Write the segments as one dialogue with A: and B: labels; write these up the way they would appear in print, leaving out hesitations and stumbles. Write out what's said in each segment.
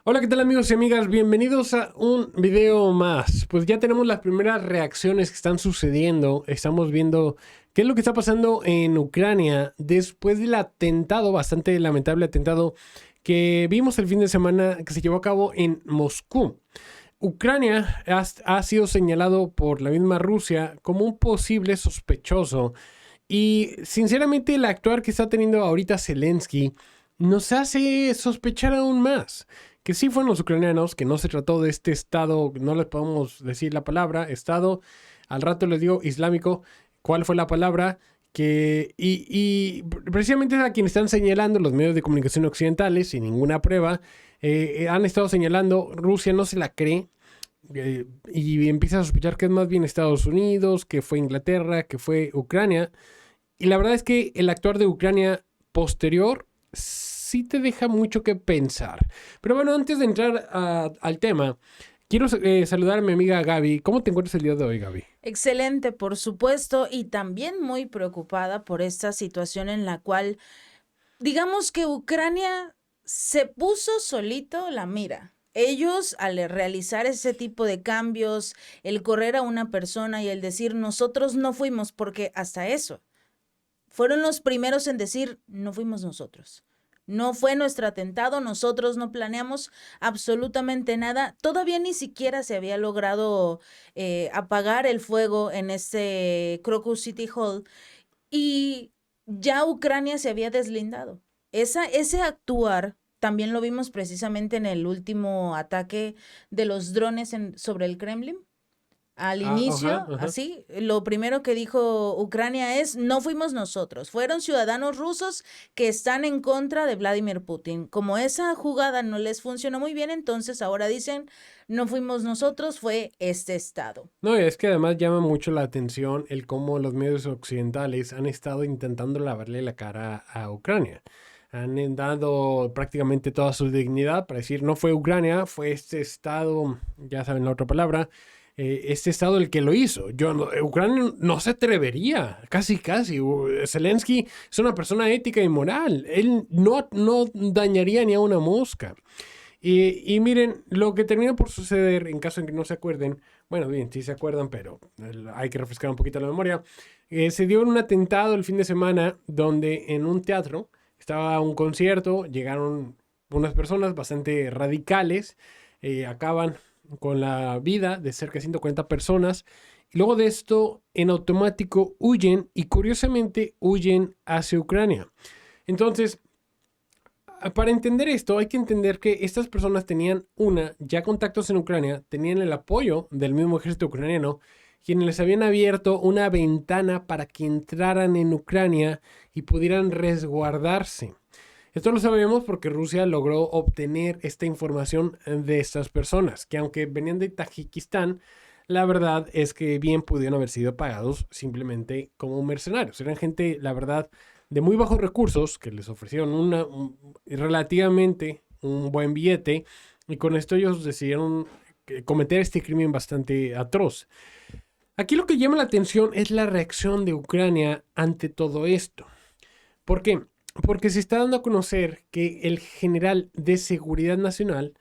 A: Hola, ¿qué tal amigos y amigas? Bienvenidos a un video más. Pues ya tenemos las primeras reacciones que están sucediendo. Estamos viendo qué es lo que está pasando en Ucrania después del atentado, bastante lamentable atentado, que vimos el fin de semana que se llevó a cabo en Moscú. Ucrania ha sido señalado por la misma Rusia como un posible sospechoso. Y sinceramente el actuar que está teniendo ahorita Zelensky nos hace sospechar aún más que sí fueron los ucranianos, que no se trató de este estado, no les podemos decir la palabra, estado, al rato les digo islámico, cuál fue la palabra, y precisamente es a quien están señalando los medios de comunicación occidentales, sin ninguna prueba, han estado señalando, Rusia no se la cree, y empieza a sospechar que es más bien Estados Unidos, que fue Inglaterra, que fue Ucrania. Y la verdad es que el actuar de Ucrania posterior sí te deja mucho que pensar. Pero bueno, antes de entrar al tema, quiero saludar a mi amiga Gaby. ¿Cómo te encuentras el día de hoy, Gaby?
B: Excelente, por supuesto, y también muy preocupada por esta situación en la cual, digamos que Ucrania se puso solito la mira. Ellos, al realizar ese tipo de cambios, el correr a una persona y el decir nosotros no fuimos, porque hasta eso, fueron los primeros en decir no fuimos nosotros. No fue nuestro atentado, nosotros no planeamos absolutamente nada. Todavía ni siquiera se había logrado apagar el fuego en este Crocus City Hall y ya Ucrania se había deslindado. Ese actuar también lo vimos precisamente en el último ataque de los drones sobre el Kremlin. Al
A: Ajá,
B: inicio,
A: ajá.
B: así, lo primero que dijo Ucrania es, no fuimos nosotros, fueron ciudadanos rusos que están en contra de Vladimir Putin. Como esa jugada no les funcionó muy bien, entonces ahora dicen, no fuimos nosotros, fue este estado.
A: No, es que además llama mucho la atención el cómo los medios occidentales han estado intentando lavarle la cara a Ucrania. Han dado prácticamente toda su dignidad para decir no fue Ucrania, fue este estado, ya saben la otra palabra, este estado el que lo hizo. Ucrania no se atrevería, casi casi. Zelensky es una persona ética y moral. Él no dañaría ni a una mosca. Y miren, lo que termina por suceder, en caso en que no se acuerden, bueno, bien, sí se acuerdan, pero hay que refrescar un poquito la memoria, se dio un atentado el fin de semana donde en un teatro estaba un concierto, llegaron unas personas bastante radicales, acaban con la vida de cerca de 140 personas, y luego de esto en automático huyen y curiosamente huyen hacia Ucrania. Entonces, para entender esto, hay que entender que estas personas tenían ya contactos en Ucrania, tenían el apoyo del mismo ejército ucraniano, quienes les habían abierto una ventana para que entraran en Ucrania y pudieran resguardarse. Esto lo sabemos porque Rusia logró obtener esta información de estas personas, que aunque venían de Tayikistán, la verdad es que bien pudieron haber sido pagados simplemente como mercenarios. Eran gente, la verdad, de muy bajos recursos que les ofrecieron relativamente un buen billete y con esto ellos decidieron cometer este crimen bastante atroz. Aquí lo que llama la atención es la reacción de Ucrania ante todo esto. ¿Por qué? Porque se está dando a conocer que el general de seguridad nacional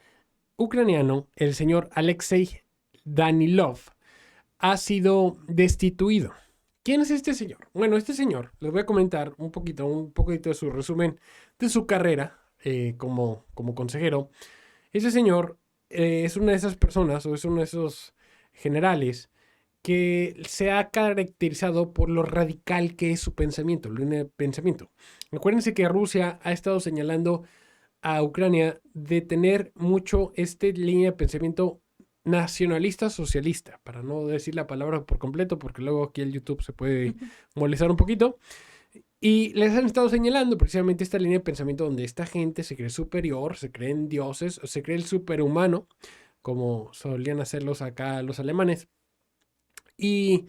A: ucraniano, el señor Alexei Danilov, ha sido destituido. ¿Quién es este señor? Bueno, este señor, les voy a comentar un poquito de su resumen de su carrera como consejero. Ese señor es una de esas personas o es uno de esos generales que se ha caracterizado por lo radical que es su pensamiento, la línea de pensamiento. Acuérdense que Rusia ha estado señalando a Ucrania de tener mucho línea de pensamiento nacionalista socialista, para no decir la palabra por completo, porque luego aquí el YouTube se puede molestar un poquito. Y les han estado señalando precisamente esta línea de pensamiento donde esta gente se cree superior, se creen dioses, se cree el superhumano, como solían hacerlos acá los alemanes. Y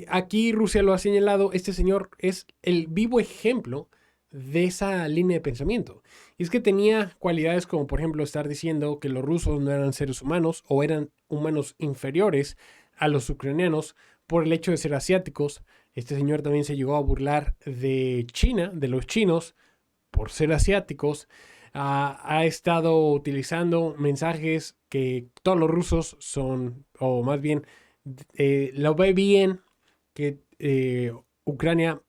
A: aquí Rusia lo ha señalado, este señor es el vivo ejemplo de esa línea de pensamiento. Y es que tenía cualidades como, por ejemplo, estar diciendo que los rusos no eran seres humanos o eran humanos inferiores a los ucranianos por el hecho de ser asiáticos. Este señor también se llegó a burlar de China, de los chinos, por ser asiáticos. ha estado utilizando mensajes que todos los rusos son, o más bien, lo ve bien que Ucrania,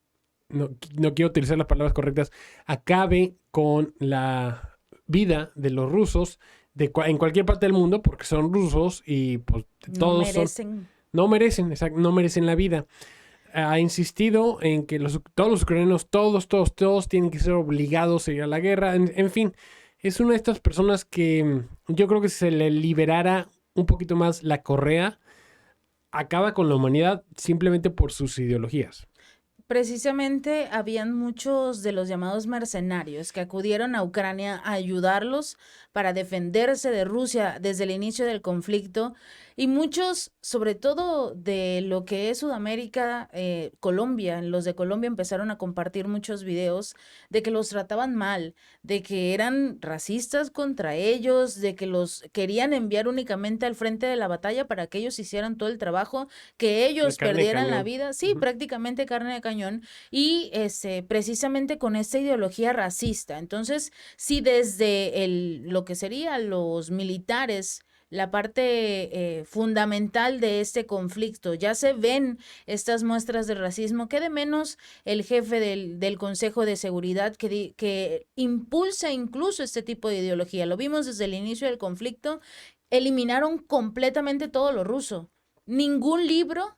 A: no quiero utilizar las palabras correctas, acabe con la vida de los rusos en cualquier parte del mundo, porque son rusos y pues
B: No
A: todos
B: merecen.
A: no merecen, no merecen la vida. Ha insistido en que todos los ucranianos, todos tienen que ser obligados a ir a la guerra. En fin, es una de estas personas que yo creo que si se le liberara un poquito más la correa, acaba con la humanidad simplemente por sus ideologías.
B: Precisamente habían muchos de los llamados mercenarios que acudieron a Ucrania a ayudarlos para defenderse de Rusia desde el inicio del conflicto, y muchos, sobre todo de lo que es Sudamérica, Colombia, los de Colombia empezaron a compartir muchos videos de que los trataban mal, de que eran racistas contra ellos, de que los querían enviar únicamente al frente de la batalla para que ellos hicieran todo el trabajo, que ellos perdieran la vida, sí, prácticamente carne de cañón, y precisamente con esta ideología racista. Entonces, si desde lo que serían los militares, la parte fundamental de este conflicto, ya se ven estas muestras de racismo, que de menos el jefe del Consejo de Seguridad que impulsa incluso este tipo de ideología. Lo vimos desde el inicio del conflicto, eliminaron completamente todo lo ruso. Ningún libro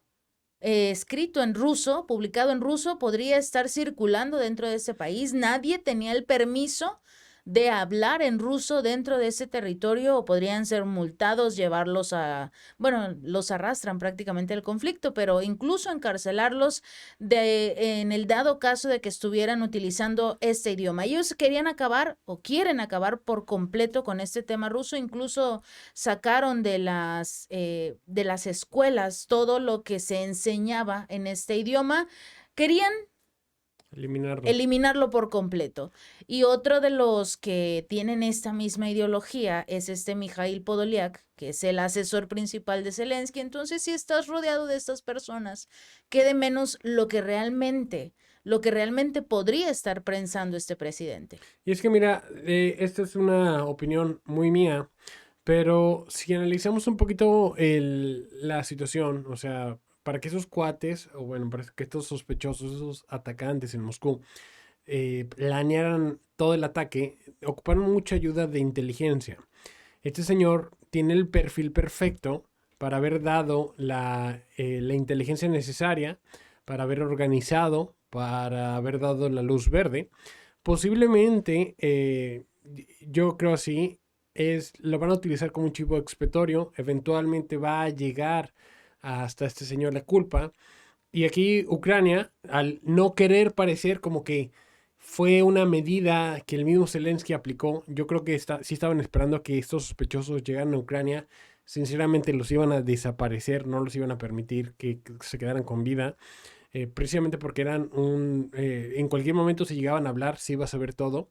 B: escrito en ruso, publicado en ruso, podría estar circulando dentro de ese país. Nadie tenía el permiso de hablar en ruso dentro de ese territorio, o podrían ser multados, llevarlos bueno, los arrastran prácticamente al conflicto, pero incluso encarcelarlos en el dado caso de que estuvieran utilizando este idioma. Ellos querían acabar o quieren acabar por completo con este tema ruso. Incluso sacaron de las escuelas todo lo que se enseñaba en este idioma. Querían eliminarlo por completo. Y otro de los que tienen esta misma ideología es Mikhail Podolyak, que es el asesor principal de Zelensky. Entonces, si estás rodeado de estas personas, ¿qué de menos lo que realmente podría estar pensando este presidente?
A: Y es que mira, esta es una opinión muy mía, pero si analizamos un poquito la situación, o sea, para que esos cuates, o bueno, para que estos sospechosos, esos atacantes en Moscú, planearan todo el ataque, ocuparon mucha ayuda de inteligencia. Este señor tiene el perfil perfecto para haber dado la inteligencia necesaria, para haber organizado, para haber dado la luz verde. Posiblemente, yo creo así, lo van a utilizar como un chivo expiatorio. Eventualmente va a llegar hasta este señor la culpa. Y aquí Ucrania, al no querer parecer como que fue una medida que el mismo Zelensky aplicó, yo creo que sí estaban esperando que estos sospechosos llegaran a Ucrania. Sinceramente los iban a desaparecer, no los iban a permitir que se quedaran con vida. Precisamente porque eran en cualquier momento si llegaban a hablar, se iba a saber todo.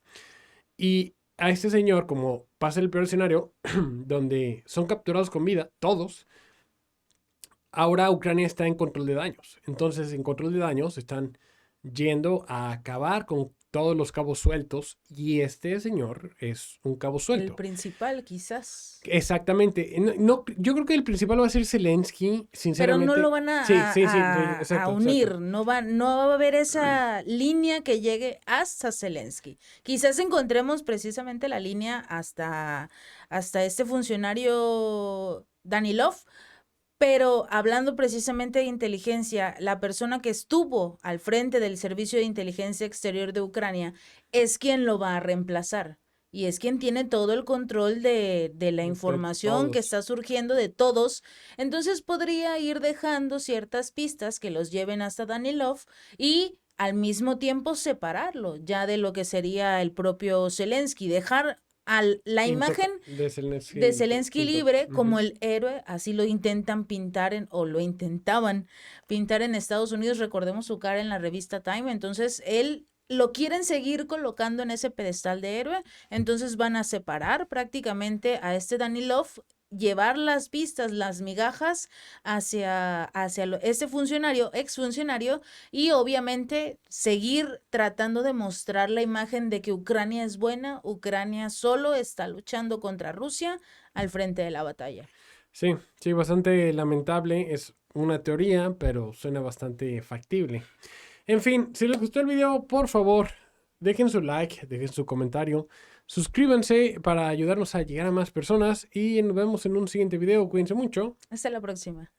A: Y a este señor, como pasa el peor escenario, donde son capturados con vida, todos, ahora Ucrania está en control de daños. Entonces, en control de daños están yendo a acabar con todos los cabos sueltos, y este señor es un cabo suelto.
B: El principal, quizás.
A: Exactamente. No, yo creo que el principal va a ser Zelensky, sinceramente.
B: Pero no lo van a unir. Exacto. No va a haber esa línea que llegue hasta Zelensky. Quizás encontremos precisamente la línea hasta este funcionario Danilov. Pero hablando precisamente de inteligencia, la persona que estuvo al frente del Servicio de Inteligencia Exterior de Ucrania es quien lo va a reemplazar. Y es quien tiene todo el control de la información que está surgiendo de todos. Entonces podría ir dejando ciertas pistas que los lleven hasta Danilov, y al mismo tiempo separarlo ya de lo que sería el propio Zelensky. Dejar la imagen de Zelensky libre como el héroe, así lo intentan pintar o lo intentaban pintar en Estados Unidos. Recordemos su cara en la revista Time. Entonces él lo quieren seguir colocando en ese pedestal de héroe. Entonces van a separar prácticamente a este Danilov llevar las pistas, las migajas hacia ese funcionario, exfuncionario, y obviamente seguir tratando de mostrar la imagen de que Ucrania es buena, Ucrania solo está luchando contra Rusia al frente de la batalla.
A: Sí, sí, bastante lamentable. Es una teoría, pero suena bastante factible. En fin, si les gustó el video, por favor, dejen su like, dejen su comentario, suscríbanse para ayudarnos a llegar a más personas y nos vemos en un siguiente video. Cuídense mucho.
B: Hasta la próxima.